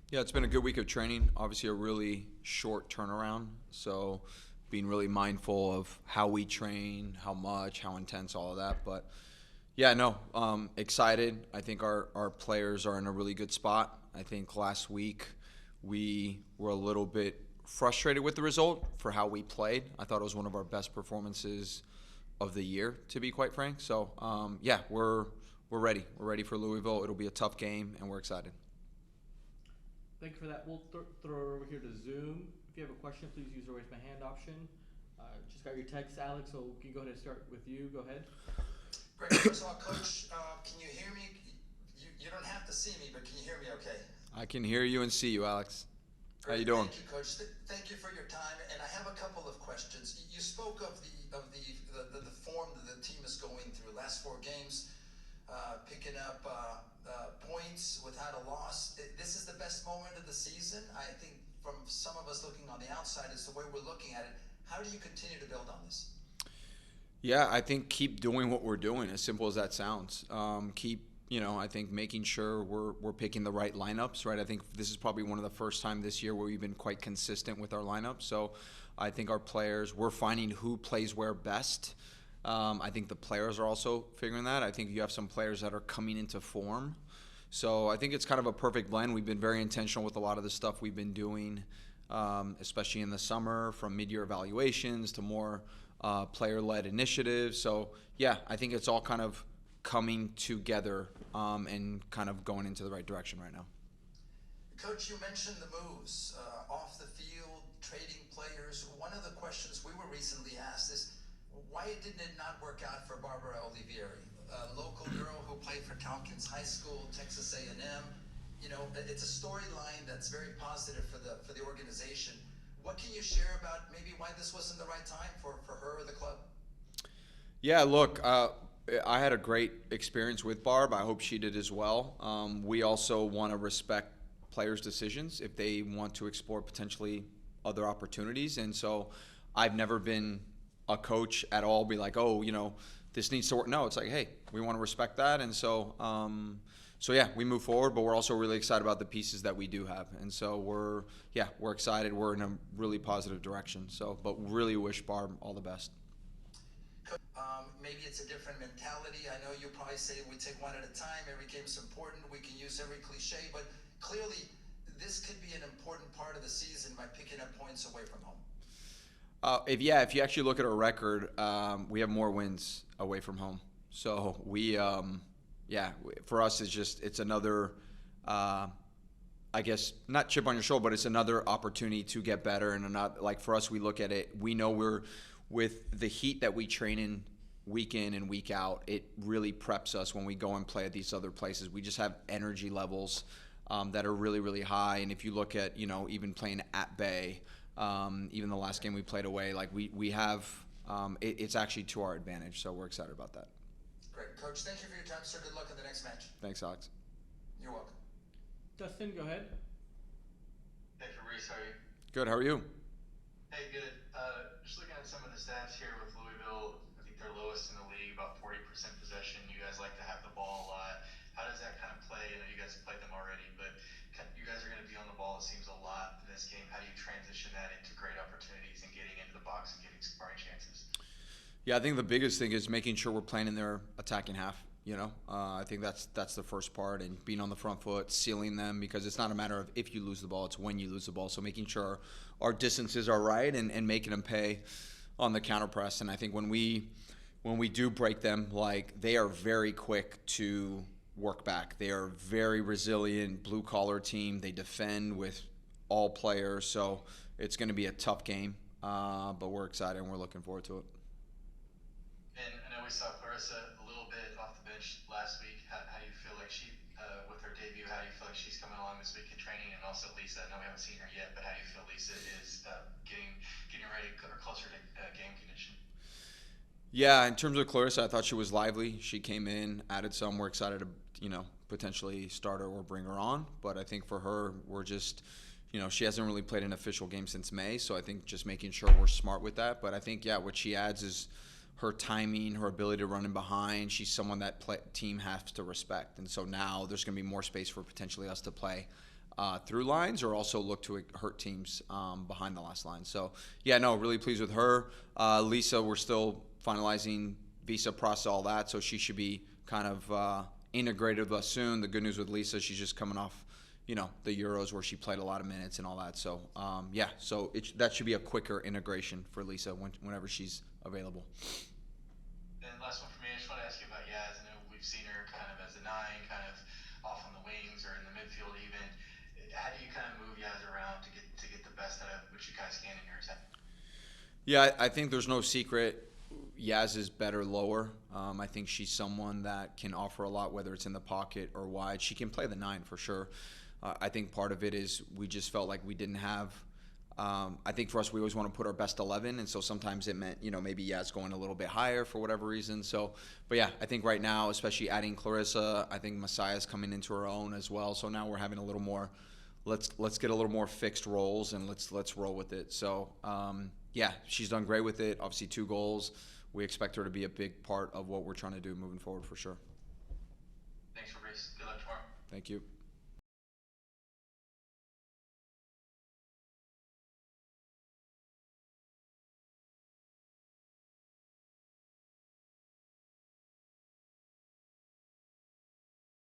Yeah, it's been a good week of training. Obviously, a really short turnaround. So, being really mindful of how we train, how much, how intense, all of that. But yeah, no, excited. I think our players are in a really good spot. I think last week we were a little bit frustrated with the result for how we played. I thought it was one of our best performances of the year, to be quite frank. So, yeah, we're ready. We're ready for Louisville. It'll be a tough game, and we're excited. Thank you for that. We'll throw it over here to Zoom. If you have a question, please use the raise my hand option. Just got your text, Alex, so we can go ahead and start with you. Go ahead. Great. First of all, Coach, can you hear me? You don't have to see me, but can you hear me okay? I can hear you and see you, Alex. How you Great. doing? Thank you, Coach. Thank you for your time. And I have a couple of questions. You spoke of the form that the team is going through. Last four games, picking up points without a loss. This is the best moment of the season. I think from some of us looking on the outside is the way we're looking at it. How do you continue to build on this? Yeah, I think keep doing what we're doing, as simple as that sounds. I think making sure we're picking the right lineups, right? I think this is probably one of the first time this year where we've been quite consistent with our lineups. So I think our players, we're finding who plays where best. I think the players are also figuring that. I think you have some players that are coming into form. So I think it's kind of a perfect blend. We've been very intentional with a lot of the stuff we've been doing, especially in the summer, from mid-year evaluations to more player-led initiatives. So yeah, I think it's all kind of coming together and kind of going into the right direction right now. Coach, you mentioned the moves off the field, trading players. One of the questions we were recently asked is, why didn't it not work out for Barbara Olivieri, a local girl who played for Tompkins High School, Texas A&M? You know, it's a storyline that's very positive for the organization. What can you share about maybe why this wasn't the right time for her or the club? Yeah, look, I had a great experience with Barb. I hope she did as well. We also want to respect players' decisions if they want to explore potentially other opportunities. And so I've never been a coach at all be like, oh, this needs to work. No, it's like, hey, we want to respect that. And so yeah, we move forward, but we're also really excited about the pieces that we do have. And so we're excited. We're in a really positive direction. So, but really wish Barb all the best. Maybe it's a different mentality. I know you probably say we take one at a time. Every game is important. We can use every cliche, but clearly this could be an important part of the season by picking up points away from home. If you actually look at our record, we have more wins away from home. So for us it's another, I guess not chip on your shoulder, but it's another opportunity to get better. And not like for us, we look at it. We know we're with the heat that we train in and week out. It really preps us when we go and play at these other places. We just have energy levels that are really, really high. And if you look at even playing at Bay. Even the last game we played away, like we have, it's actually to our advantage. So we're excited about that. Great. Coach, thank you for your time, sir. Good luck in the next match. Thanks, Alex. You're welcome. Dustin, go ahead. Hey Fabrice, how are you? Good. How are you? Hey, good. Just looking at some of the stats here with Louisville, I think they're lowest in the league, about 40% possession. You guys like to have the ball a lot. How does that kind of play? I know you guys have played them already, but you guys are going to be on the ball, it seems, a lot in this game. How do you transition that into great opportunities and getting into the box and getting scoring chances? Yeah, I think the biggest thing is making sure we're playing in their attacking half. I think that's the first part, and being on the front foot, sealing them, because it's not a matter of if you lose the ball, it's when you lose the ball. So making sure our distances are right and making them pay on the counter press. And I think when we do break them, like, they are very quick to work back. They are very resilient, blue collar team. They defend with all players, so it's going to be a tough game. But we're excited and we're looking forward to it. And I know we saw Clarissa a little bit off the bench last week. How do you feel like she, with her debut, how do you feel like she's coming along this week in training? And also Lisa, I know we haven't seen her yet, but how do you feel Lisa is getting ready or closer to game condition? Yeah, in terms of Clarissa, I thought she was lively. She came in, added some. We're excited to, potentially start her or bring her on. But I think for her, we're just, she hasn't really played an official game since May. So I think just making sure we're smart with that. But I think, what she adds is her timing, her ability to run in behind. She's someone that team has to respect. And so now there's going to be more space for potentially us to play through lines or also look to hurt teams behind the last line. So, yeah, no, really pleased with her. Lisa, we're still finalizing visa process, all that, so she should be kind of integrated with us soon. The good news with Lisa, she's just coming off, the Euros where she played a lot of minutes and all that. So, yeah, so that should be a quicker integration for Lisa whenever she's available. And last one for me, I just want to ask you about Yaz. I know we've seen her kind of as a 9, kind of off on the wings or in the midfield even. How do you kind of move Yaz around to get the best out of what you guys can in your attack? Yeah, I think there's no secret. Yaz is better lower. I think she's someone that can offer a lot, whether it's in the pocket or wide. She can play the 9 for sure. I think part of it is we just felt like we didn't have I think for us, we always want to put our best 11, and so sometimes it meant, maybe Yaz going a little bit higher for whatever reason. So, but yeah, I think right now, especially adding Clarissa, I think Messiah's coming into her own as well. So now we're having a little more, let's get a little more fixed roles and let's roll with it. So, yeah, she's done great with it. Obviously, 2 goals. We expect her to be a big part of what we're trying to do moving forward for sure. Thanks, Fabrice. Good luck tomorrow. Thank you.